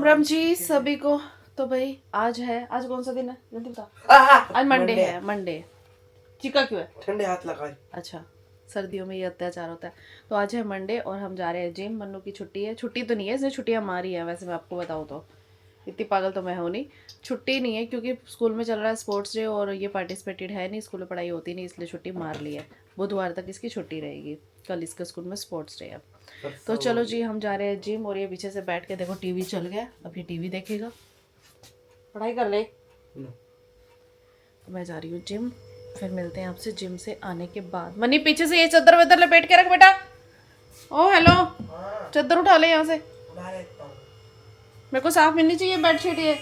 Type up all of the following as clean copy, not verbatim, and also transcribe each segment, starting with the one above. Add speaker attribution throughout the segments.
Speaker 1: राम राम जी सभी को। तो भाई आज कौन सा दिन है जल्दी बता। आज मंडे है। मंडे चिका क्यों है?
Speaker 2: ठंडे हाथ लगाए।
Speaker 1: अच्छा, सर्दियों में ये अत्याचार होता है। तो आज है मंडे और हम जा रहे हैं जिम। मन्नू की छुट्टी है। छुट्टी तो नहीं है, इसने छुट्टियां मारी है। वैसे मैं आपको बताऊँ तो इतनी पागल तो मैं हूँ नहीं। छुट्टी नहीं है क्योंकि स्कूल में चल रहा है स्पोर्ट्स डे और ये पार्टिसिपेटेड है नहीं, स्कूल में पढ़ाई होती नहीं, इसलिए छुट्टी मार ली है। बुधवार तक इसकी छुट्टी रहेगी। कल इसके स्कूल में स्पोर्ट्स डे है। तो चलो जी हम जा रहे हैं जिम। और ये पीछे से बैठ के देखो टीवी चल गया, अब ये टीवी देखेगा। पढ़ाई कर ले। तो मैं जा रही हूँ जिम, फिर मिलते हैं आपसे जिम से आने के बाद। मनी पीछे से ये चादर वादर लपेट के रख बेटा। ओ हेलो, चादर उठा ले यहाँ से, मेरे को साफ मिलनी चाहिए बेडशीट। ये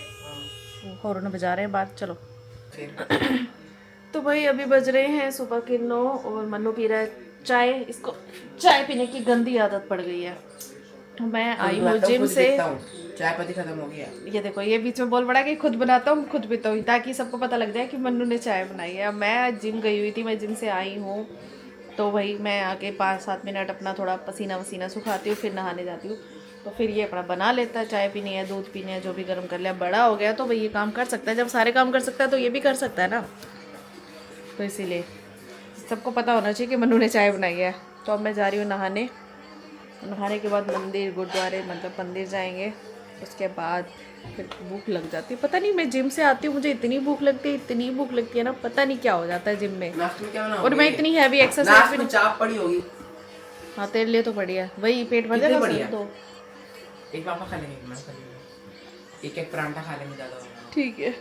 Speaker 1: और उन्हें बजा रहे हैं बात। चलो तो भाई अभी बज रहे हैं सुबह के 9 और मन्नू पी रहा है चाय। इसको चाय पीने की गंदी आदत पड़ गई है। मैं आई हूँ जिम से।
Speaker 2: चाय पत्ती खत्म हो गया।
Speaker 1: ये देखो ये बीच में बोल पड़ा कि खुद बनाता हूँ खुद पीता हूँ, ताकि सबको पता लग जाए कि मन्नू ने चाय बनाई है। मैं जिम गई हुई थी, मैं जिम से आई हूँ तो भाई मैं आके 5-7 मिनट अपना थोड़ा पसीना वसीना सुखाती हूँ, फिर नहाने जाती हूँ। तो फिर ये अपना बना लेता है, चाय पीनी है, दूध पीनी है, जो भी गर्म कर लिया। बड़ा हो गया तो भाई ये काम कर सकता है। जब सारे काम कर सकता है तो ये भी कर सकता है ना। तो इसीलिए सबको पता होना चाहिए कि मन्नू ने चाय बनाई है। तो अब मैं जा रही हूँ नहाने। नहाने के बाद मंदिर गुरुद्वारे मतलब मंदिर जाएंगे। उसके बाद फिर भूख लग जाती है। पता नहीं मैं जिम से आती हूँ मुझे इतनी भूख लगती है, इतनी भूख लगती है ना, पता नहीं क्या हो जाता है जिम में। और मैं इतनी हैवी एक्सरसाइज भी नहीं।
Speaker 2: चाप पड़ी होगी।
Speaker 1: हाँ तेरे लिए तो बढ़िया, वही पेट भर जाएगा फिर तो।
Speaker 2: एक पापा खा लेंगे, मैं खा लूंगा। एक परांठा खा लेंगे, ज्यादा होगा।
Speaker 1: ठीक है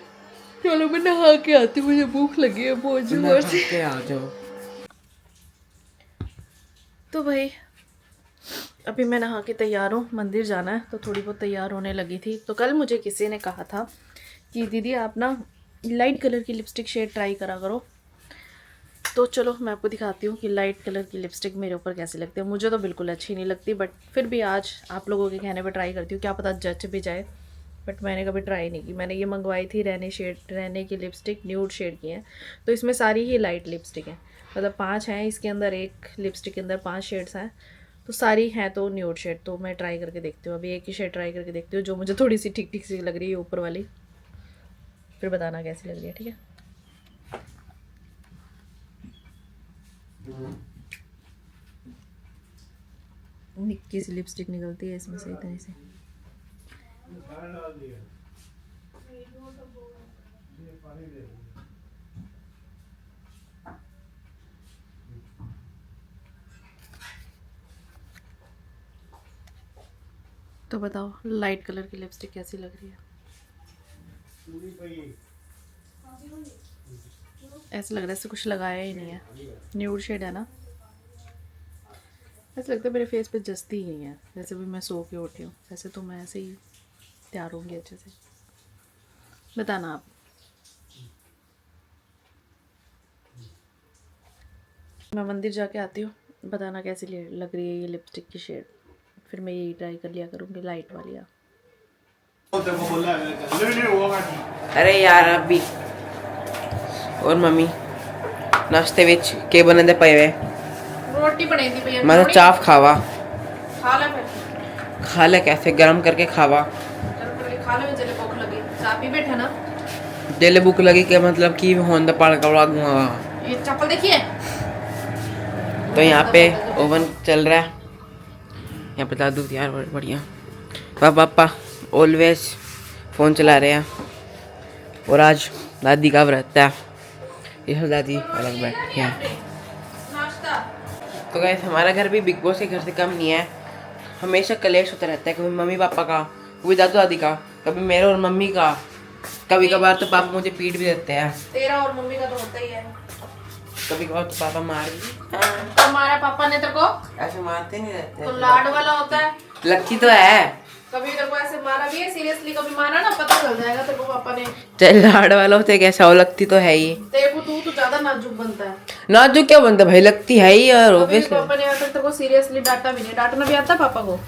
Speaker 1: चलो मैं नहा के आती हूँ, मुझे भूख लगी है बहुत जोर से।
Speaker 2: आ जाओ।
Speaker 1: तो भाई अभी मैं नहा के तैयार हूँ, मंदिर जाना है तो थोड़ी बहुत तैयार होने लगी थी। तो कल मुझे किसी ने कहा था कि दीदी आप ना लाइट कलर की लिपस्टिक शेड ट्राई करा करो। तो चलो मैं आपको दिखाती हूँ कि लाइट कलर की लिपस्टिक मेरे ऊपर कैसी लगती है। मुझे तो बिल्कुल अच्छी नहीं लगती, बट फिर भी आज आप लोगों के कहने पर ट्राई करती हूँ, क्या पता जच भी जाए। बट मैंने कभी ट्राई नहीं की। मैंने ये मंगवाई थी रहने की लिपस्टिक, न्यूड शेड की है। तो इसमें सारी ही लाइट लिपस्टिक हैं, मतलब 5 हैं इसके अंदर, एक लिपस्टिक के अंदर 5 शेड्स हैं। तो सारी हैं तो न्यूड शेड। तो मैं ट्राई करके देखती हूँ, अभी एक ही शेड ट्राई करके देखती हूँ जो मुझे थोड़ी सी ठीक ठीक सी लग रही है ऊपर वाली, फिर बताना कैसी लग रही है। ठीक है निक्की सी लिपस्टिक निकलती है इसमें से इतनी सी। तो बताओ लाइट कलर की लिपस्टिक कैसी लग रही है? ऐसा लग रहा है ऐसे कुछ लगाया ही नहीं है, न्यूड शेड है ना। ऐसा लगता है मेरे फेस पे जचती ही नहीं है। जैसे भी मैं सो के उठी हूँ, वैसे तो मैं ऐसे ही तैयार होंगी अच्छे से। बताना आप। मैं मंदिर जाके आती हूँ, बताना कैसी लग रही है ये लिपस्टिक की शेड। फिर मैं यही ट्राई कर लिया करूँगी लाइट वाली।
Speaker 2: अरे यार अभी और मम्मी नाश्ते विच के बनंदे पए वे।
Speaker 1: रोटी बनाई थी भैया।
Speaker 2: मैं तो चाप खावा।
Speaker 1: खा ले फिर।
Speaker 2: खा ले कैसे, गरम करके खावा।
Speaker 1: गरम करके खा ले, जले भूख लगी। चाप ही बैठा ना।
Speaker 2: दिल भूख लगी के मतलब की होंदा पड़ कवड़ा गुआ।
Speaker 1: ये चप्पल देखिए।
Speaker 2: तो यहाँ पे ओवन चल रहा है, यहाँ पे दादू यार बढ़िया। पापा ऑलवेज फ़ोन चला रहे हैं और आज दादी का व्रत है, ये दादी अलग बैठी हैं। तो गाइस हमारा घर भी बिग बॉस के घर से कम नहीं है। हमेशा कलेश होता रहता है, कभी मम्मी पापा का, कभी दादू दादी का, कभी मेरे और मम्मी का। कभी कभार तो पापा मुझे पीट भी देते हैं।
Speaker 1: तेरा और मम्मी का तो होता ही है।
Speaker 2: कभी कभार तो पापा मार भी।
Speaker 1: हमारा पापा ने तेरे को
Speaker 2: ऐसे मारते नहीं रहते,
Speaker 1: तो लाड वाला होता है।
Speaker 2: लगती तो है।
Speaker 1: कभी तेरे को ऐसे मारा भी है सीरियसली, कभी मारा ना पता चल जाएगा तेरे को पापा ने।
Speaker 2: चल लाड वाला होते कैसा हो, लगती तो है ही।
Speaker 1: तेरे को तू तो ज्यादा नाजुक बनता है।
Speaker 2: नाजुक क्या बनता भाई, लगती है ही यार।
Speaker 1: ऑब्वियसली पापा ने तेरे को सीरियसली डांटा भी नहीं। डांटना भी आता है पापा को,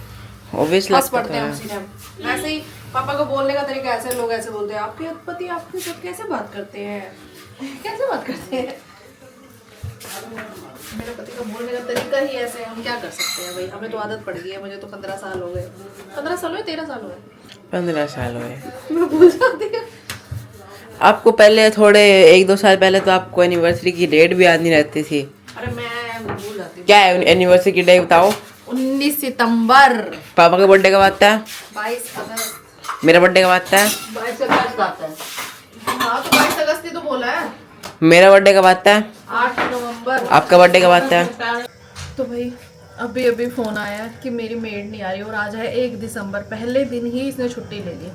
Speaker 2: ऑब्वियसली
Speaker 1: हंस पड़ते हैं उसी टाइम। वैसे ही पापा को बोलने का तरीका ऐसे, लोग ऐसे बोलते हैं आपके पति आपके साथ कैसे बात करते हैं, कैसे बात करते हैं। मेरे पति का बोलने का तरीका ही ऐसे है, हम क्या कर सकते हैं भाई। हमें तो आदत पड़ गई है, मुझे तो 15 साल हो गए। 15 साल हुए 13 साल हुए
Speaker 2: 15 साल हुए।
Speaker 1: मैं भूल जाती हूँ।
Speaker 2: आपको पहले थोड़े 1-2 साल पहले तो आपको एनिवर्सरी की डेट भी याद नहीं रहती थी।
Speaker 1: अरे मैं भूल जाती हूँ।
Speaker 2: क्या है एनिवर्सरी की डेट बताओ?
Speaker 1: 19 सितंबर।
Speaker 2: पापा के बर्थडे कब आता है?
Speaker 1: 22 अगस्त।
Speaker 2: मेरा बर्थडे कब आता है?
Speaker 1: 22 अगस्त आता है। हाँ तो 22 अगस्त ही तो बोला है।
Speaker 2: मेरा बर्थडे कब आता है?
Speaker 1: 8 नवंबर।
Speaker 2: आपका बर्थडे कब आता है?
Speaker 1: तो भाई अभी अभी फोन आया कि मेरी मेड नहीं आ रही और आज है 1 दिसंबर। पहले दिन ही इसने छुट्टी ले ली।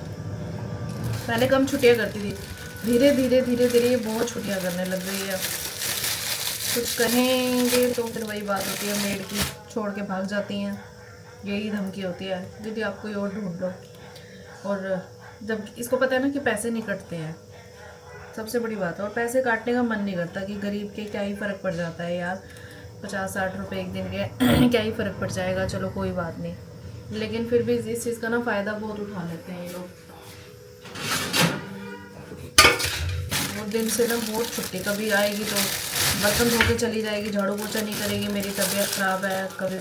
Speaker 1: पहले कम छुट्टियां करती थी, धीरे धीरे धीरे धीरे ये बहुत छुट्टियां करने लग गई है। कुछ कहेंगे तो फिर वही बात होती है, मेड की छोड़ के भाग जाती हैं। यही धमकी होती है, दीदी आप कोई और ढूंढ लो। और जब इसको पता है ना कि पैसे नहीं कटते हैं, सबसे बड़ी बात है। और पैसे काटने का मन नहीं करता कि गरीब के क्या ही फ़र्क पड़ जाता है यार, 50-60 रुपये एक दिन के क्या ही फ़र्क पड़ जाएगा, चलो कोई बात नहीं। लेकिन फिर भी इस चीज़ का ना फ़ायदा बहुत उठा लेते हैं ये लोग। और दिन से ना बहुत छुट्टी, कभी आएगी तो बर्तन धो के चली जाएगी, झाड़ू पोछा नहीं करेगी, मेरी तबीयत ख़राब है, कभी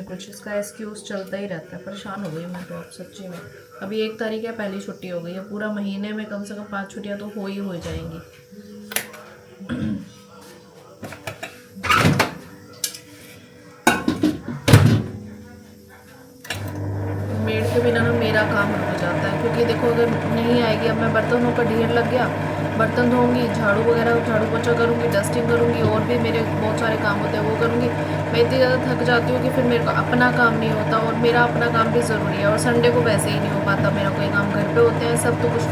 Speaker 1: कुछ इसका एक्सक्यूज़ चलता ही रहता है। परेशान हो गई मैं तो अब सच्ची में। अभी 1 तारीख है, पहली छुट्टी हो गई है, पूरा महीने में कम से कम 5 छुट्टियाँ तो हो जाएंगी। मेड के बिना ना मेरा काम रुक जाता है, क्योंकि देखो अगर नहीं आएगी, अब मैं बर्तनों का ढेर लग गया, बर्तन धोऊंगी, झाड़ू पोछा करूंगी, डस्टिंग करूंगी, और भी मेरे बहुत सारे काम होते हैं वो करूंगी। मैं इतनी ज़्यादा थक जाती हूँ कि फिर मेरे को अपना काम नहीं होता, और मेरा अपना काम भी ज़रूरी है। और संडे को वैसे ही नहीं हो पाता मेरा कोई काम, घर पे होते हैं सब तो कुछ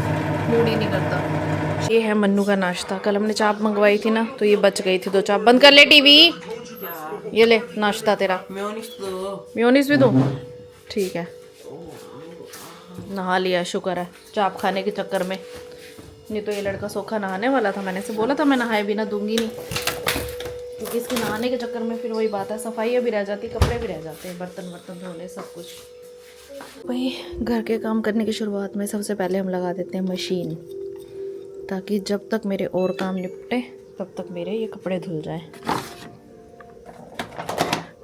Speaker 1: मूड ही नहीं करता। ये है मन्नू का नाश्ता। कल हमने चाप मंगवाई थी ना, तो ये बच गई थी 2 चाप। बंद कर ले टीवी। ये ले नाश्ता तेरा। मेयोनीज भी दूँ? ठीक है। नहा लिया, शुक्र है, चाप खाने के चक्कर में। नहीं तो ये लड़का सोखा नहाने वाला था, मैंने से बोला था मैं नहाए बिना दूंगी नहीं, क्योंकि इसके नहाने के चक्कर में फिर वही बात है, सफाइयाँ भी रह जाती, कपड़े भी रह जाते हैं, बर्तन धोने सब कुछ। वही घर के काम करने की शुरुआत में सबसे पहले हम लगा देते हैं मशीन, ताकि जब तक मेरे और काम निपटे तब तक मेरे ये कपड़े धुल जाएं।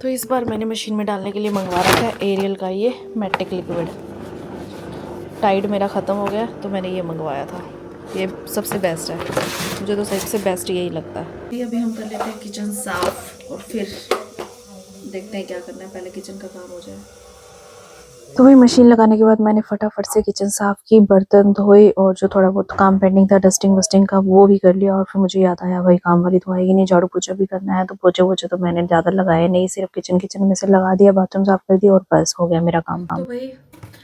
Speaker 1: तो इस बार मैंने मशीन में डालने के लिए मंगवा रखा है एरियल का ये मैटिक लिक्विड। टाइड मेरा ख़त्म हो गया तो मैंने ये मंगवाया था, ये सबसे बेस्ट है, मुझे तो सबसे बेस्ट यही लगता है। अभी हम कर लेते हैं किचन साफ़ और फिर देखते हैं क्या करना है, पहले किचन का काम हो जाए। तो वही मशीन लगाने के बाद मैंने फटाफट से किचन साफ़ की, बर्तन धोए, और जो थोड़ा बहुत काम पेंडिंग था डस्टिंग वस्टिंग का वो भी कर लिया। और फिर मुझे याद आया भाई काम वाली तो आएगी नहीं, झाड़ू पोछा भी करना है, तो पोछे वोछे तो मैंने ज़्यादा लगाए नहीं, सिर्फ किचन में से लगा दिया, बाथरूम साफ़ कर दिया और बस हो गया मेरा काम। तो भाई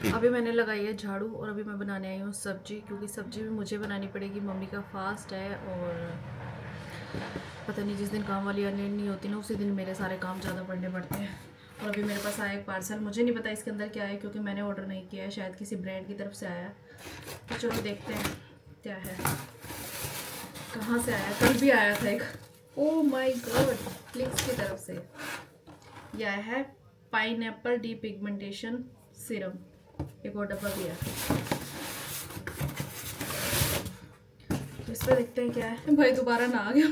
Speaker 1: अभी मैंने लगाई है झाड़ू, और अभी मैं बनाने आई हूँ सब्जी, क्योंकि सब्जी भी मुझे बनानी पड़ेगी, मम्मी का फास्ट है। और पता नहीं जिस दिन काम वाली आने नहीं होती ना, उसी दिन मेरे सारे काम ज़्यादा पड़ने पड़ते हैं। और अभी मेरे पास आया एक पार्सल, मुझे नहीं पता इसके अंदर क्या है, क्योंकि मैंने ऑर्डर नहीं किया है, शायद किसी ब्रांड की तरफ से आया। तो चलो देखते हैं क्या है, कहाँ से आया। कल भी आया था एक, ओह माय गॉड, फ्लिक्स की तरफ से। यह है पाइनएप्पल डीपिगमेंटेशन सीरम, एक और डब्बा भी है। तो इस पर देखते हैं क्या है। भाई दोबारा ना आ गया,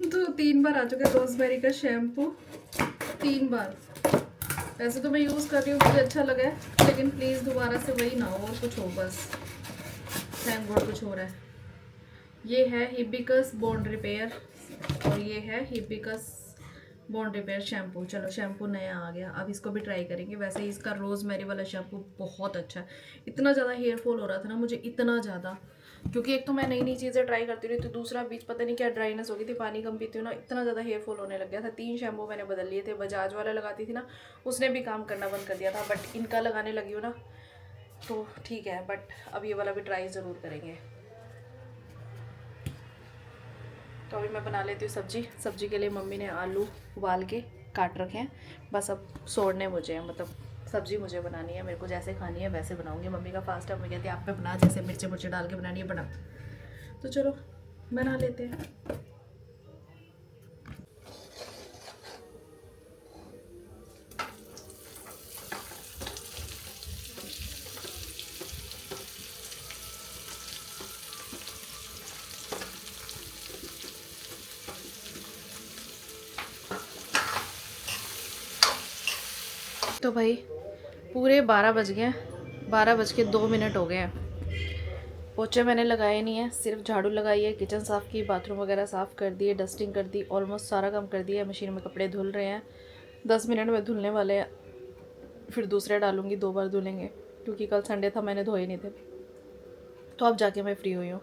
Speaker 1: तो 3 बार आ चुका है रोजमेरी का शैम्पू, 3 बार। वैसे तो मैं यूज़ कर रही हूँ, मुझे अच्छा लगा है, लेकिन प्लीज़ दोबारा से वही ना हो और कुछ हो बस। थैंक गॉड कुछ हो रहा है। ये है हिबिस्कस बॉन्ड रिपेयर, और ये है हिबिस्कस बॉन्ड रिपेयर शैम्पू। चलो शैम्पू नया आ गया, अब इसको भी ट्राई करेंगे। वैसे इसका रोज़मेरी वाला शैम्पू बहुत अच्छा है। इतना ज़्यादा हेयर फॉल हो रहा था ना मुझे, इतना ज़्यादा, क्योंकि एक तो मैं नई नई चीज़ें ट्राई करती रही, तो दूसरा बीच पता नहीं क्या ड्राइनेस हो गई थी, पानी कम पीती हूँ ना, इतना ज़्यादा हेयर फॉल होने लग गया था। 3 शैम्पू मैंने बदल लिए थे, बजाज वाला लगाती थी ना, उसने भी काम करना बंद कर दिया था, बट इनका लगाने लगी हूँ ना तो ठीक है। बट अब ये वाला भी ट्राई ज़रूर करेंगे। तो अभी मैं बना लेती हूँ सब्जी। सब्जी के लिए मम्मी ने आलू उबाल के काट रखे हैं, बस अब सोड़ने मुझे हैं, मतलब सब्जी मुझे बनानी है, मेरे को जैसे खानी है वैसे बनाऊंगी। मम्मी का फास्ट है, मम्मी कहती है आप पे बना, जैसे मिर्ची मुर्ची डाल के बनानी है बना। तो चलो बना लेते हैं। तो भाई पूरे 12 बज गए, 12:02 हो गए हैं। पोछे मैंने लगाए नहीं है, सिर्फ झाड़ू लगाई है, किचन साफ़ की, बाथरूम वगैरह साफ़ कर दिए, डस्टिंग कर दी, ऑलमोस्ट सारा काम कर दिया। मशीन में कपड़े धुल रहे हैं, 10 मिनट में धुलने वाले हैं। फिर दूसरे डालूंगी, 2 बार धुलेंगे क्योंकि कल संडे था, मैंने धोए नहीं थे। तो अब जाके मैं फ्री हुई हूँ,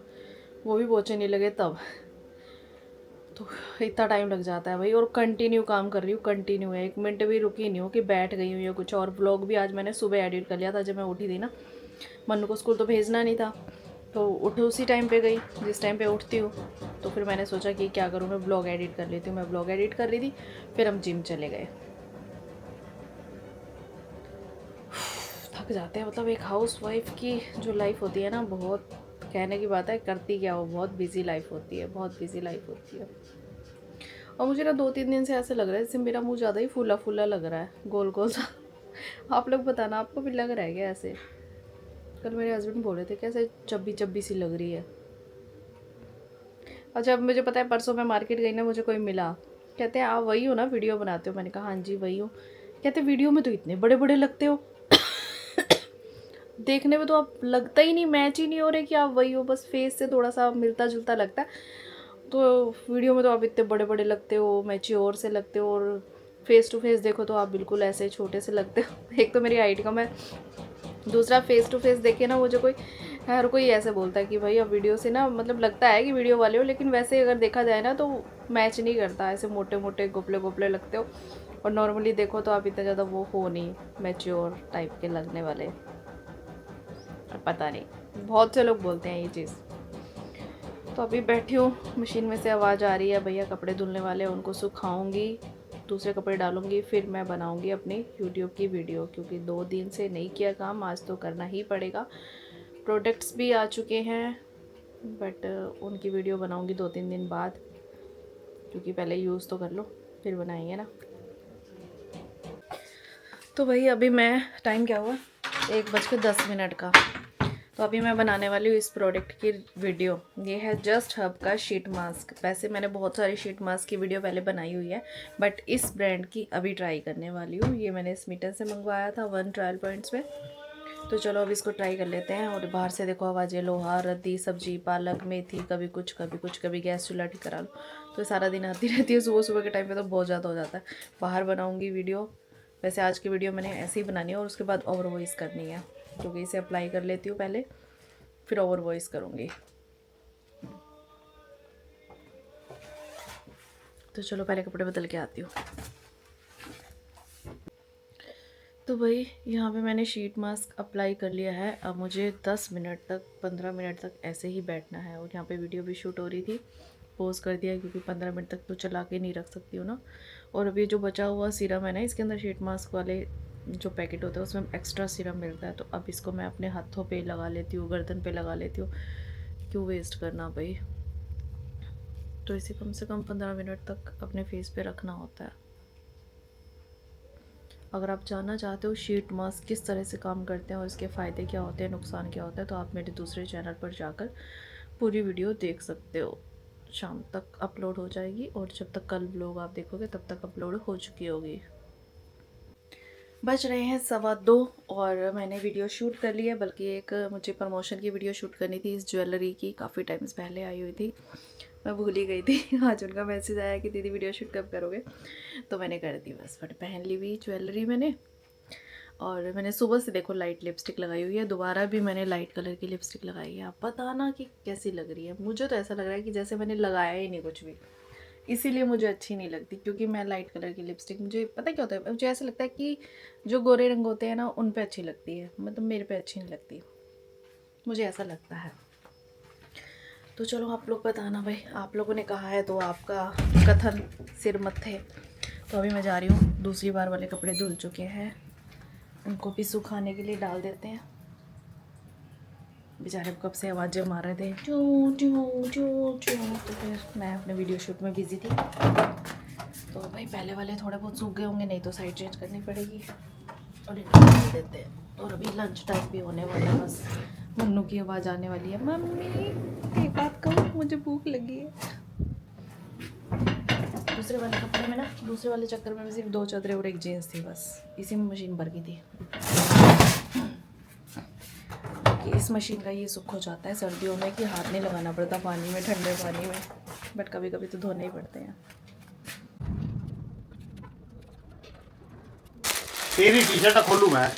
Speaker 1: वो भी पोछे नहीं लगे तब। तो इतना टाइम लग जाता है भाई, और कंटिन्यू काम कर रही हूँ, कंटिन्यू है, 1 मिनट भी रुकी नहीं हूँ कि बैठ गई हूँ या कुछ। और व्लॉग भी आज मैंने सुबह एडिट कर लिया था जब मैं उठी थी ना। मन्नू को स्कूल तो भेजना नहीं था, तो उठ उसी टाइम पे गई जिस टाइम पे उठती हूँ। तो फिर मैंने सोचा कि क्या करूँ, मैं ब्लॉग एडिट कर लेती हूँ। मैं ब्लॉग एडिट कर रही थी, फिर हम जिम चले गए। थक जाते हैं, मतलब एक हाउस वाइफ की जो लाइफ होती है ना, बहुत कहने की बात है, करती क्या हो, बहुत बिजी लाइफ होती है, बहुत बिजी लाइफ होती है। और मुझे ना 2-3 दिन से ऐसे लग रहा है जैसे मेरा मुंह ज़्यादा ही फूला फूला लग रहा है, गोल गोल सा। आप लोग बताना, आपको भी लग रहा है क्या ऐसे? कल मेरे हस्बैंड बोल रहे थे कैसे चब्बी चब्बी सी लग रही है। अच्छा, अब मुझे पता है, परसों मैं मार्केट गई ना, मुझे कोई मिला, कहते हैं आप वही हो ना वीडियो बनाते हो? मैंने कहा हाँ जी वही हूँ। कहते वीडियो में तो इतने बड़े बड़े लगते हो, देखने में तो आप लगता ही नहीं, मैच ही नहीं हो रहे कि आप वही हो, बस फेस से थोड़ा सा मिलता जुलता लगता है। तो वीडियो में तो आप इतने बड़े बड़े लगते हो, मैच्योर से लगते हो, और फेस टू फेस देखो तो आप बिल्कुल ऐसे छोटे से लगते हो। एक तो मेरी हाइट कम है, दूसरा फेस टू फेस देखे ना, मुझे कोई हर कोई ऐसे बोलता है कि भाई अब वीडियो से ना, मतलब लगता है कि वीडियो वाले हो, लेकिन वैसे अगर देखा जाए ना तो मैच नहीं करता, ऐसे मोटे मोटे गोपले गोपले लगते हो। और नॉर्मली देखो तो आप इतना ज़्यादा वो हो नहीं, मैच्योर टाइप के लगने वाले। पता नहीं, बहुत से लोग बोलते हैं ये चीज़। तो अभी बैठी हूँ, मशीन में से आवाज़ आ रही है, भैया कपड़े धुलने वाले हैं, उनको सुखाऊंगी, दूसरे कपड़े डालूंगी, फिर मैं बनाऊंगी अपनी यूट्यूब की वीडियो, क्योंकि 2 दिन से नहीं किया काम, आज तो करना ही पड़ेगा। प्रोडक्ट्स भी आ चुके हैं, बट उनकी वीडियो बनाऊंगी 2-3 दिन बाद, क्योंकि पहले यूज़ तो कर लो फिर बनाएंगे ना। तो भाई अभी मैं, टाइम क्या हुआ, 1:10 का। तो अभी मैं बनाने वाली हूँ इस प्रोडक्ट की वीडियो। ये है जस्ट हब का शीट मास्क। वैसे मैंने बहुत सारी शीट मास्क की वीडियो पहले बनाई हुई है, बट इस ब्रांड की अभी ट्राई करने वाली हूँ। ये मैंने स्मीटन से मंगवाया था 1 ट्रायल पॉइंट्स में। तो चलो अब इसको ट्राई कर लेते हैं। और बाहर से देखो आवाज़ें, लोहा, रद्दी, सब्जी, पालक, मेथी, कभी कुछ कभी कुछ, कभी गैस चूल्हा ठीक करा लो, तो सारा दिन आती रहती है। सुबह सुबह के टाइम पे तो बहुत ज़्यादा हो जाता है। बाहर बनाऊँगी वीडियो। वैसे आज की वीडियो मैंने ऐसे ही बनानी है, और उसके बाद ओवर वॉइस करनी है, क्योंकि इसे अप्लाई कर लेती हूँ पहले, फिर ओवर वॉइस करूँगी। तो चलो पहले कपड़े बदल के आती हूँ। तो भाई यहाँ पे मैंने शीट मास्क अप्लाई कर लिया है। अब मुझे 10 मिनट तक, 15 मिनट तक ऐसे ही बैठना है। और यहाँ पे वीडियो भी शूट हो रही थी, पोज कर दिया, क्योंकि 15 मिनट तक तो चला के नहीं रख सकती हूँ ना। और अभी जो बचा हुआ सीरम है ना, इसके अंदर शीट मास्क वाले जो पैकेट होता है उसमें एक्स्ट्रा सीरम मिलता है, तो अब इसको मैं अपने हाथों पे लगा लेती हूँ, गर्दन पे लगा लेती हूँ, क्यों वेस्ट करना भाई। तो इसे कम से कम 15 मिनट तक अपने फेस पे रखना होता है। अगर आप जानना चाहते हो शीट मास्क किस तरह से काम करते हैं और इसके फ़ायदे क्या होते हैं, नुकसान क्या होता है, तो आप मेरे दूसरे चैनल पर जाकर पूरी वीडियो देख सकते हो। शाम तक अपलोड हो जाएगी, और जब तक कल व्लॉग आप देखोगे तब तक अपलोड हो चुकी होगी। बज रहे हैं 2:15 और मैंने वीडियो शूट कर ली है। बल्कि एक मुझे प्रमोशन की वीडियो शूट करनी थी इस ज्वेलरी की, काफ़ी टाइम्स पहले आई हुई थी, मैं भूल ही गई थी। आज उनका मैसेज आया कि दीदी वीडियो शूट कब करोगे, तो मैंने कर दी बस। बट पहन ली हुई ज्वेलरी मैंने, और मैंने सुबह से देखो लाइट लिपस्टिक लगाई हुई है, दोबारा भी मैंने लाइट कलर की लिपस्टिक लगाई है। आप बताना कि कैसी लग रही है। मुझे तो ऐसा लग रहा है कि जैसे मैंने लगाया ही नहीं कुछ भी, इसीलिए मुझे अच्छी नहीं लगती। क्योंकि मैं लाइट कलर की लिपस्टिक, मुझे पता क्या होता है, मुझे ऐसा लगता है कि जो गोरे रंग होते हैं ना उन पे अच्छी लगती है, मतलब मेरे पे अच्छी नहीं लगती, मुझे ऐसा लगता है। तो चलो आप लोग बताना भाई, आप लोगों ने कहा है तो आपका कथन सिर मत्थे। तो अभी मैं जा रही हूँ, दूसरी बार वाले कपड़े धुल चुके हैं, उनको भी सुखाने के लिए डाल देते हैं। बेचारे कब से आवाज़ें मार रहे थे चू चू चू चू, तो फिर मैं अपने वीडियो शूट में बिजी थी। तो भाई पहले वाले थोड़े बहुत सूख गए होंगे, नहीं तो साइड चेंज करनी पड़ेगी, और इनको डाल देते हैं। और अभी लंच टाइम भी होने वाला है, बस मन्नू की आवाज़ आने वाली है, मम्मी एक बात कहूँ, मुझे भूख लगी है। दूसरे वाले कपड़े में ना, दूसरे वाले चक्कर में सिर्फ 2 चादरें और एक जीन्स थी, बस इसी में मशीन भर गई थी। कि इस मशीन का ये सुख हो जाता है सर्दियों में कि हाथ नहीं लगाना पड़ता पानी में, ठंडे पानी में, बट कभी कभी तो धोने ही पड़ते हैं।
Speaker 3: तेरी टी शर्ट खोलूं मैं?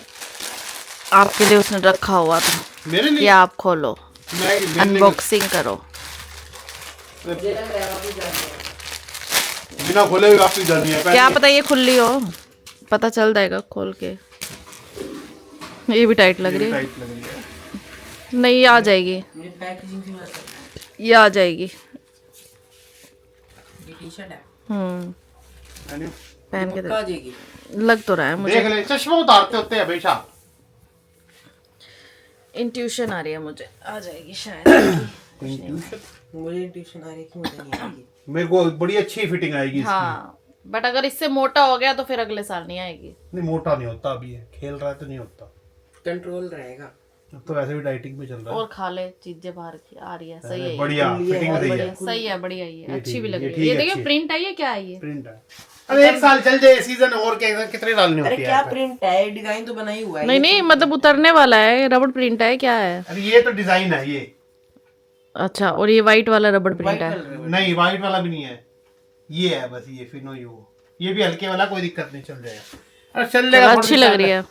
Speaker 1: आपके लिए उसने रखा हुआ था,
Speaker 3: मेरे लिए?
Speaker 1: या आप खोलो, अनबॉक्सिंग करो।
Speaker 3: बिना खोले हुए वापस जानी है।
Speaker 1: क्या पता ये खुली हो, पता चल जाएगा खोल के। ये भी टाइट लग रही है।
Speaker 3: टाइट लग रही है।
Speaker 1: नहीं, ये आ जाएगी, ये आ जाएगी।
Speaker 2: ये टी शर्ट है,
Speaker 1: पहन के
Speaker 2: आ जाएगी।
Speaker 1: लग तो रहा है मुझे।
Speaker 3: देख ले, चश्मा उतारते होते हैं हमेशा।
Speaker 1: इंट्यूशन आ रही है मुझे, आ जाएगी शायद।
Speaker 2: मुझे ट्यूशन आ रही थी, मुझे नहीं आएगी।
Speaker 3: मेरे को बड़ी अच्छी फिटिंग आएगी इसकी।
Speaker 1: हाँ, बट अगर इससे मोटा हो गया तो फिर अगले साल नहीं आएगी।
Speaker 3: नहीं, मोटा नहीं होता अभी, खेल रहा है तो नहीं होता,
Speaker 2: कंट्रोल रहेगा।
Speaker 3: अब तो वैसे भी डाइटिंग में चल रहा है।
Speaker 1: और खा ले चीजें बाहर की आ रही है, सही है ये।
Speaker 3: बढ़िया फिटिंग रही है।
Speaker 1: सही है, बढ़िया है ये, अच्छी भी लग
Speaker 3: ये
Speaker 1: रही है।
Speaker 3: ठीक
Speaker 1: ये
Speaker 3: है,
Speaker 1: देखिए
Speaker 3: अच्छी।
Speaker 1: प्रिंट आई है, क्या है ये?
Speaker 3: प्रिंट है। अरे एक साल चल जाए सीजन, और क्या कितने डालनी
Speaker 2: अरे
Speaker 3: होती है
Speaker 2: क्या
Speaker 3: यार।
Speaker 2: प्रिंट है, डिजाइन तो बना ही हुआ है।
Speaker 1: नहीं नहीं, मतलब उतरने वाला है, रबड़ प्रिंट है, क्या है?
Speaker 3: अरे ये तो डिजाइन है ये।
Speaker 1: अच्छा, और ये वाइट वाला रबड़ प्रिंट है?
Speaker 3: नहीं, व्हाइट वाला भी नहीं है, ये है बस, ये फिनो ये भी हल्के वाला, कोई दिक्कत नहीं, चल जाएगा। अरे चल जाएगा।
Speaker 1: अच्छी लग रही है,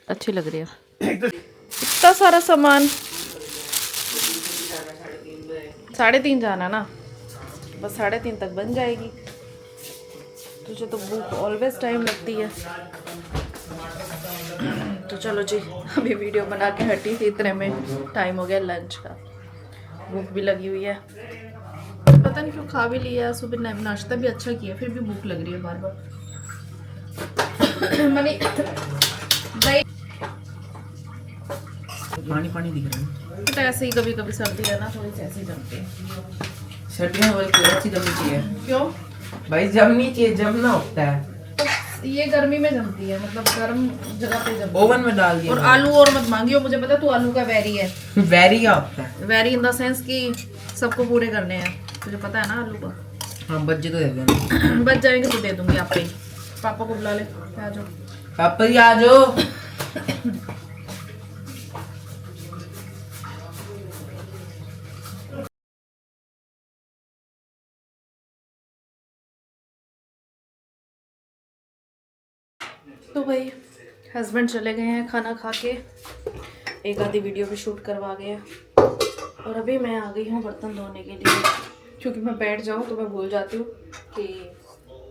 Speaker 1: अच्छी लग रही है।
Speaker 3: एक तो
Speaker 1: इतना सारा सामान, 3:30 जाना ना, बस 3:30 तक बन जाएगी। तुझे तो भूख ऑलवेज टाइम लगती है। तो चलो जी, अभी वीडियो बना के हटी थी, इतने में टाइम हो गया लंच का। भूख भी लगी हुई है, पता नहीं क्यों खा भी लिया, सुबह नाश्ता भी अच्छा किया, फिर भी भूख लग रही है बार बार। मनी दही
Speaker 2: पानी पानी दिख रहा है।
Speaker 1: तो ऐसे ही कभी कभी सर्दी है ना, थोड़ी सी ऐसी जमती है।
Speaker 2: सर्दियों में बल्कि अच्छी जमनी चाहिए
Speaker 1: क्यों
Speaker 2: भाई, जमनी चाहिए, जमना होता है।
Speaker 1: तो ये गर्मी में जमती है, मतलब गर्म जगह पे जमती है।
Speaker 2: ओवन में डाल दिया।
Speaker 1: और आलू और मत मांगियो, मुझे पता है तू आलू का वैरी है।
Speaker 2: वेरी क्या होता है?
Speaker 1: वैरी इन द सेंस कि सबको पूरे करने हैं, तुझे पता है ना आलू का।
Speaker 2: हाँ, बच्चे तो दे देना।
Speaker 1: बच जाएंगे तो दे दूंगी आपे ही। पापा को बुला ले, आ जाओ।
Speaker 2: पापा जी आ जाओ।
Speaker 1: तो भाई हस्बैंड चले गए हैं खाना खा के, एक आधी वीडियो भी शूट करवा गए हैं, और अभी मैं आ गई हूँ बर्तन धोने के लिए, क्योंकि मैं बैठ जाऊँ तो मैं भूल जाती हूँ कि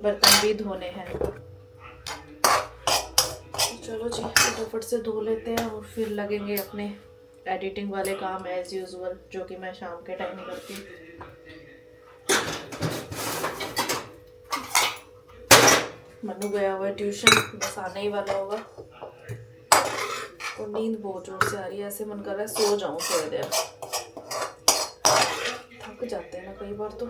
Speaker 1: बर्तन भी धोने हैं। तो चलो जी, फटाफट से धो लेते हैं और फिर लगेंगे अपने एडिटिंग वाले काम एज यूजुअल, जो कि मैं शाम के टाइम ही करती हूँ। मनु गया हुआ है ट्यूशन, बस आने ही वाला होगा, और नींद बहुत जोर से आ रही है, ऐसे मन कर रहा है सो जाऊं थोड़ी देर। थक जाते हैं ना कई बार तो।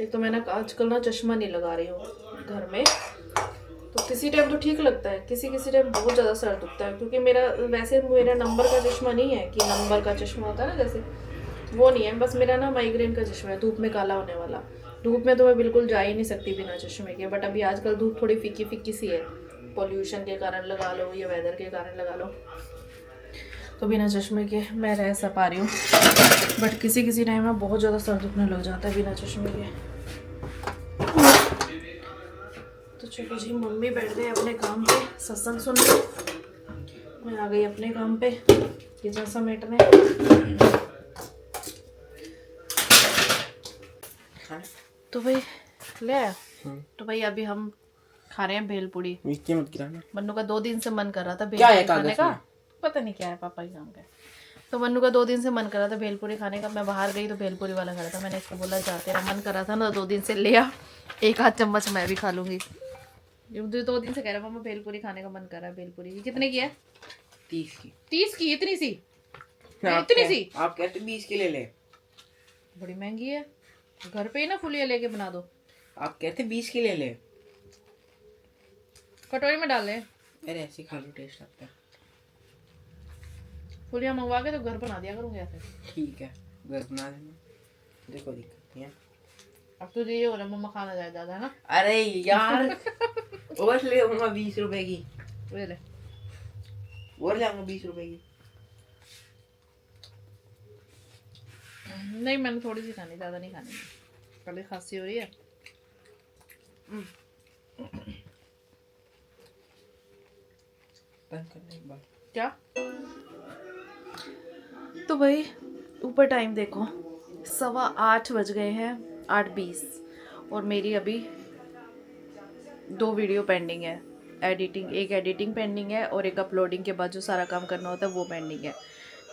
Speaker 1: एक तो मैंने आजकल ना चश्मा नहीं लगा रही हूँ घर में, तो किसी टाइम तो ठीक लगता है, किसी किसी टाइम बहुत ज़्यादा सर दुखता है, क्योंकि मेरा नंबर का चश्मा नहीं है कि नंबर का चश्मा होता है ना जैसे, वो नहीं है, बस मेरा ना माइग्रेन का चश्मा है, धूप में काला होने वाला। धूप में तो मैं बिल्कुल जा ही नहीं सकती बिना चश्मे के, बट अभी आजकल धूप थोड़ी फीकी फीकी सी है, पॉल्यूशन के कारण लगा लो या वेदर के कारण लगा लो, तो बिना चश्मे के मैं रह सा पा रही हूँ, बट किसी किसी टाइम में बहुत ज़्यादा सर दुखने लग जाता है बिना चश्मे के। तो चलो जी, मम्मी बैठ गए अपने काम पे सत्संग सुनने, मैं आ गई अपने काम पे किचन समेटने। तो भाई ले आया। तो भाई अभी हम खा रहे हैं भेलपूरी।
Speaker 2: नीचे मत गिराना।
Speaker 1: मन्नू का 2 दिन से मन कर रहा था
Speaker 2: क्या है
Speaker 1: भेलपूरी खाने
Speaker 2: कागज
Speaker 1: का,
Speaker 2: में?
Speaker 1: पता नहीं क्या है, पापा ही काम का है। तो मन्नू का 2 दिन से मन कर रहा था भेलपूरी खाने का, मैं बाहर गई तो भेलपूरी वाला खा रहा था, मैंने इसको बोला जा, तेरा मन कर रहा था ना 2 दिन से, ले आ, 1 आध चम्मच मैं भी खा लूंगी। 2 दिन से कह रहा मम्मा भेलपूरी खाने का मन कर रहा है। भेलपूरी की कितने की है?
Speaker 2: 30 की।
Speaker 1: 30 की? इतनी सी?
Speaker 2: आप
Speaker 1: इतनी सी?
Speaker 2: आप कहते 20 की ले ले।
Speaker 1: बड़ी महंगी है, घर पे ही ना फुलिया लेके बना दो।
Speaker 2: आप कहते 20 की ले ले।
Speaker 1: कटोरी में डाल ले।
Speaker 2: अरे ऐसे खा लो, टेस्ट आता है।
Speaker 1: फुलिया मंगवा के तो घर बना दिया करूँगी ऐसे।
Speaker 2: ठीक है, घर बना देना, देखो दिक्कत नहीं है।
Speaker 1: अब तो ये हो रहा है मम्मा खाना ज्यादा है ना।
Speaker 2: अरे यार और ले आऊंगा 20 रुपए की।
Speaker 1: ले ले।
Speaker 2: और जाऊंगा 20 रुपए की।
Speaker 1: नहीं, मैंने थोड़ी सी खानी, ज़्यादा नहीं खानी, कल खांसी हो रही है।
Speaker 2: बंद करना एक बार।
Speaker 1: क्या? तो भाई ऊपर टाइम देखो, 7:15 बज गए हैं, 8:20, और मेरी अभी 2 वीडियो पेंडिंग है। एक एडिटिंग पेंडिंग है और एक अपलोडिंग के बाद जो सारा काम करना होता है वो पेंडिंग है।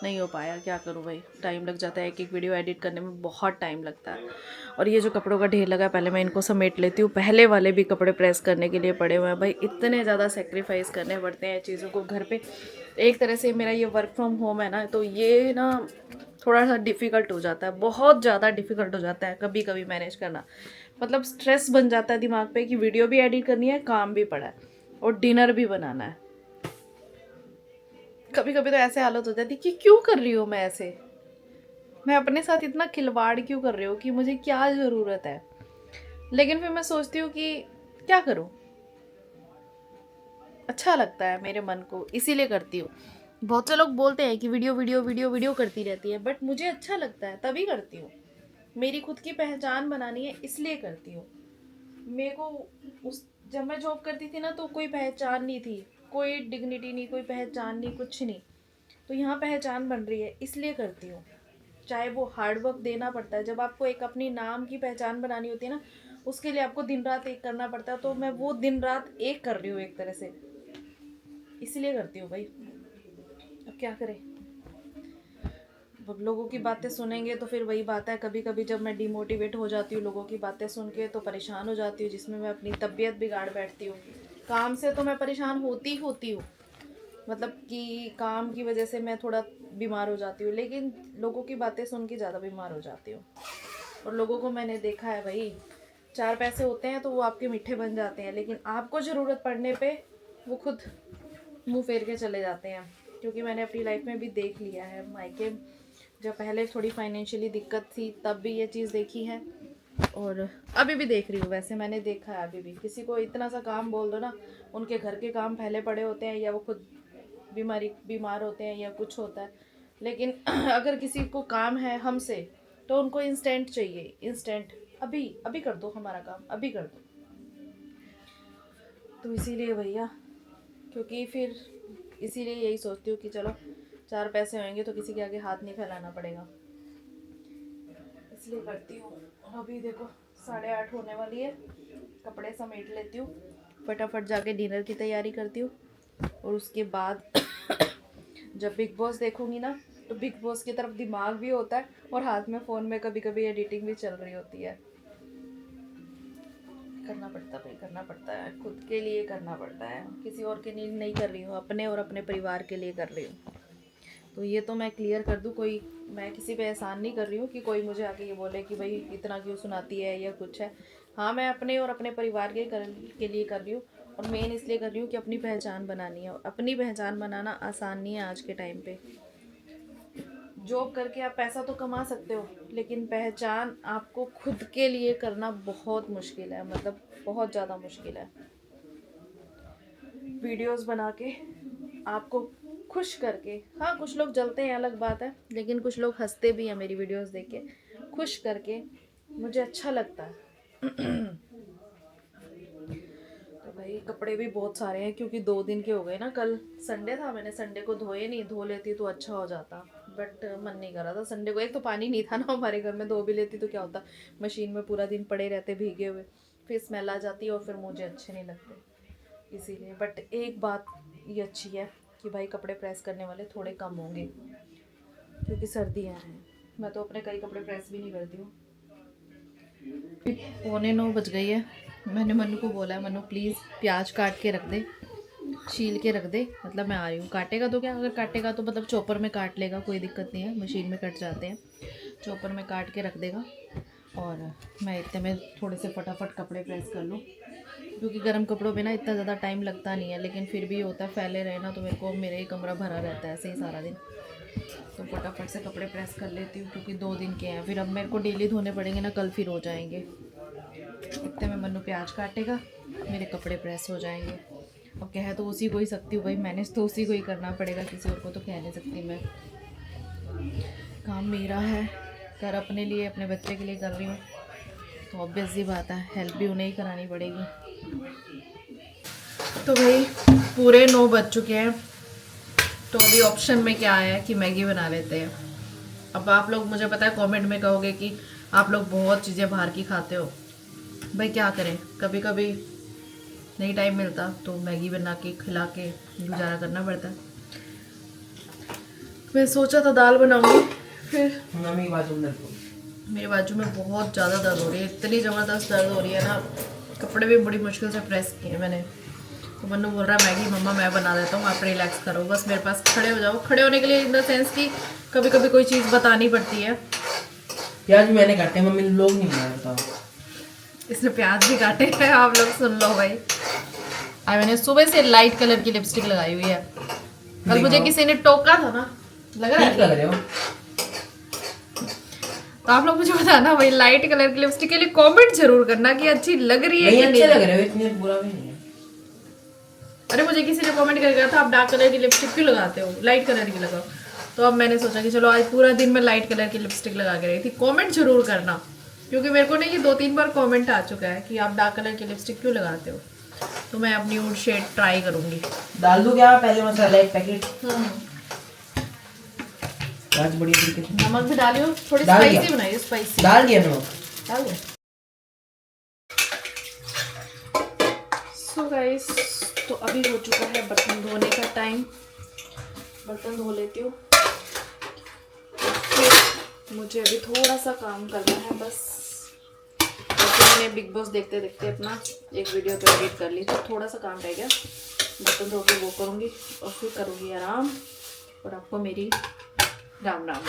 Speaker 1: नहीं हो पाया, क्या करूँ भाई, टाइम लग जाता है, एक वीडियो एडिट करने में बहुत टाइम लगता है। और ये जो कपड़ों का ढेर लगा है, पहले मैं इनको समेट लेती हूँ। पहले वाले भी कपड़े प्रेस करने के लिए पड़े हुए हैं भाई, इतने ज़्यादा सेक्रीफाइस करने पड़ते हैं चीज़ों को घर पे। एक तरह से मेरा ये वर्क फ्रॉम होम है ना, तो ये ना थोड़ा सा डिफ़िकल्ट हो जाता है, बहुत ज़्यादा डिफ़िकल्ट हो जाता है कभी कभी मैनेज करना। मतलब स्ट्रेस बन जाता है दिमाग पे कि वीडियो भी एडिट करनी है, काम भी पड़ा है और डिनर भी बनाना है। कभी कभी तो ऐसे हालत हो जाती है कि क्यों कर रही हूँ मैं ऐसे, मैं अपने साथ इतना खिलवाड़ क्यों कर रही हूँ, कि मुझे क्या ज़रूरत है। लेकिन फिर मैं सोचती हूँ कि क्या करूँ, अच्छा लगता है मेरे मन को, इसीलिए करती हूँ। बहुत से लोग बोलते हैं कि वीडियो वीडियो वीडियो वीडियो करती रहती है, बट मुझे अच्छा लगता है तभी करती हूँ। मेरी खुद की पहचान बनानी है, इसलिए करती हूँ। मेरे को उस जब मैं जॉब करती थी ना, तो कोई पहचान नहीं थी, कोई डिग्निटी नहीं, कोई पहचान नहीं, कुछ नहीं। तो यहाँ पहचान बन रही है, इसलिए करती हूँ। चाहे वो हार्ड वर्क देना पड़ता है, जब आपको एक अपनी नाम की पहचान बनानी होती है ना, उसके लिए आपको दिन रात एक करना पड़ता है। तो मैं वो दिन रात एक कर रही हूँ एक तरह से, इसलिए करती हूँ भाई। अब क्या करें, अब लोगों की बातें सुनेंगे तो फिर वही बात है। कभी कभी जब मैं डिमोटिवेट हो जाती हूँ लोगों की बातें सुन के, तो परेशान हो जाती हूँ, जिसमें मैं अपनी तबीयत बिगाड़ बैठती हूँ। काम से तो मैं परेशान होती हूँ, मतलब कि काम की वजह से मैं थोड़ा बीमार हो जाती हूँ, लेकिन लोगों की बातें सुन के ज़्यादा बीमार हो जाती हूँ। और लोगों को मैंने देखा है भाई, 4 पैसे होते हैं तो वो आपके मीठे बन जाते हैं, लेकिन आपको ज़रूरत पड़ने पे वो खुद मुंह फेर के चले जाते हैं। क्योंकि मैंने अपनी लाइफ में भी देख लिया है, मायके जब पहले थोड़ी फाइनेंशियली दिक्कत थी तब भी ये चीज़ देखी है, और अभी भी देख रही हूँ। वैसे मैंने देखा है, अभी भी किसी को इतना सा काम बोल दो ना, उनके घर के काम पहले पड़े होते हैं, या वो खुद बीमार होते हैं, या कुछ होता है। लेकिन अगर किसी को काम है हमसे, तो उनको इंस्टेंट चाहिए, इंस्टेंट, अभी अभी कर दो हमारा काम, अभी कर दो। तो इसीलिए भैया, क्योंकि फिर इसीलिए यही सोचती हूँ कि चलो 4 पैसे होंगे तो किसी के आगे हाथ नहीं फैलाना पड़ेगा, इसलिए करती हूँ। अभी देखो 8:30 होने वाली है, कपड़े समेट लेती हूँ, फटाफट जाके डिनर की तैयारी करती हूँ। और उसके बाद जब बिग बॉस देखूंगी ना, तो बिग बॉस की तरफ दिमाग भी होता है और हाथ में फ़ोन में कभी कभी एडिटिंग भी चल रही होती है। करना पड़ता भाई, करना पड़ता है, खुद के लिए करना पड़ता है, किसी और के लिए नहीं कर रही हूँ, अपने और अपने परिवार के लिए कर रही हूँ। तो ये तो मैं क्लियर कर दूँ, कोई मैं किसी पे एहसान नहीं कर रही हूँ कि कोई मुझे आके ये बोले कि भाई इतना क्यों सुनाती है या कुछ है। हाँ, मैं अपने और अपने परिवार के लिए कर रही हूँ, और मेन इसलिए कर रही हूँ कि अपनी पहचान बनानी है। और अपनी पहचान बनाना आसान नहीं है आज के टाइम पे। जॉब करके आप पैसा तो कमा सकते हो, लेकिन पहचान आपको खुद के लिए करना बहुत मुश्किल है, मतलब बहुत ज़्यादा मुश्किल है। वीडियोस बना के आपको खुश करके, हाँ कुछ लोग जलते हैं अलग बात है, लेकिन कुछ लोग हंसते भी हैं मेरी वीडियोस देख के, खुश करके मुझे अच्छा लगता है। तो भाई कपड़े भी बहुत सारे हैं, क्योंकि 2 दिन के हो गए ना, कल संडे था, मैंने संडे को धोए नहीं, धो लेती तो अच्छा हो जाता, बट मन नहीं कर रहा था संडे को। एक तो पानी नहीं था ना हमारे घर में, धो भी लेती तो क्या होता, मशीन में पूरा दिन पड़े रहते भीगे हुए, फिर स्मेल आ जाती है और फिर मुझे अच्छे नहीं लगते, इसीलिए। बट एक बात ये अच्छी है कि भाई कपड़े प्रेस करने वाले थोड़े कम होंगे, क्योंकि सर्दियाँ हैं। मैं तो अपने कई कपड़े प्रेस भी नहीं करती हूँ। 8:45 बज गई है। मैंने मनु को बोला है, मनु प्लीज़ प्याज काट के रख दे, छील के रख दे, मतलब मैं आ रही हूँ। काटेगा तो क्या, अगर काटेगा तो मतलब चॉपर में काट लेगा, कोई दिक्कत नहीं है, मशीन में कट जाते हैं, चॉपर में काट के रख देगा। और मैं इतने में थोड़े से फटाफट कपड़े प्रेस कर लूँ, क्योंकि गर्म कपड़ों पे ना इतना ज़्यादा टाइम लगता नहीं है, लेकिन फिर भी होता है फैले रहे ना, तो मेरे को मेरे ही कमरा भरा रहता है ऐसे ही सारा दिन। तो फटाफट से कपड़े प्रेस कर लेती हूँ, क्योंकि 2 दिन के हैं, फिर अब मेरे को डेली धोने पड़ेंगे ना, कल फिर हो जाएंगे। इतने में मन्नू प्याज काटेगा, मेरे कपड़े प्रेस हो जाएंगे। अब कह तो उसी को ही सकती हूँ भाई, मैनेज तो उसी को ही करना पड़ेगा, किसी और को तो कह नहीं सकती मैं। काम मेरा है, घर अपने लिए अपने बच्चे के लिए कर रही हूँ, तो ऑब्वियस सी बात है हेल्प भी उन्हें ही करानी पड़ेगी। तो भाई पूरे 9 बज चुके हैं, तो अभी ऑप्शन में क्या आया है कि मैगी बना लेते हैं। अब आप लोग, मुझे पता है कमेंट में कहोगे कि आप लोग बहुत चीज़ें बाहर की खाते हो, भाई क्या करें, कभी कभी नहीं टाइम मिलता तो मैगी बना के खिला के गुजारा करना पड़ता है। मैं सोचा था दाल बनाऊंगी, फिर मेरे बाजू में बहुत ज़्यादा दर्द हो रही है, इतनी ज़बरदस्त दर्द हो रही है ना, कपड़े भी बड़ी मुश्किल से प्रेस किए मैंने। तो मन्नू बोल रहा है मैगी मम्मा मैं बना देता हूँ, आप रिलैक्स करो, बस मेरे पास खड़े हो जाओ। खड़े होने के लिए इन द सेंस कि कभी कभी कोई चीज़ बतानी पड़ती है।
Speaker 2: प्याज भी मैंने काटे, मम्मी लोग नहीं बनाया था।
Speaker 1: इसने प्याज भी काटे हैं, आप लोग सुन लो भाई। आज मैंने सुबह से लाइट कलर की लिपस्टिक लगाई हुई है, कल मुझे किसी ने टोका था ना, लग रहा है
Speaker 2: लग रहे हो।
Speaker 1: तो आप लोग मुझे बताना भाई, लाइट कलर की लिपस्टिक के लिए कमेंट जरूर करना कि अच्छी लग रही है कि
Speaker 2: अच्छे लग रहे हो, इतने बुरा भी नहीं है।
Speaker 1: अरे मुझे किसी ने कमेंट करके था आप डार्क कलर की लिपस्टिक क्यों लगाते हो, लाइट कलर की लगाओ। तो अब मैंने सोचा कि चलो आज पूरा दिन मैं लाइट कलर की लिपस्टिक लगा के रही थी। कमेंट जरूर करना, क्योंकि मेरे को नहीं ये 2-3 बार कमेंट आ चुका है कि आप डार्क कलर की लिपस्टिक क्यों लगाते हो। तो मैं अपनी न्यूड शेड ट्राई करूंगी।
Speaker 2: डाल दूं क्या पहले मसाला, एक पैकेट प्याज बड़ी तरीके से,
Speaker 1: नमक भी डालियो, थोड़ी
Speaker 2: डाल दिया।
Speaker 1: स्पाइसी बनाइए, स्पाइसी
Speaker 2: डाल दिया नमक।
Speaker 1: डाल दो। सो गाइस, तो अभी हो चुका है बर्तन धोने का टाइम, बर्तन धो लेती हूँ। फिर मुझे अभी थोड़ा सा काम करना है बस। वैसे मैंने बिग बॉस देखते देखते अपना एक वीडियो तो एडिट कर ली, तो थोड़ा सा काम रह गया, बर्तन धो के वो करूँगी और फिर करूँगी आराम। और आपको मेरी राम राम।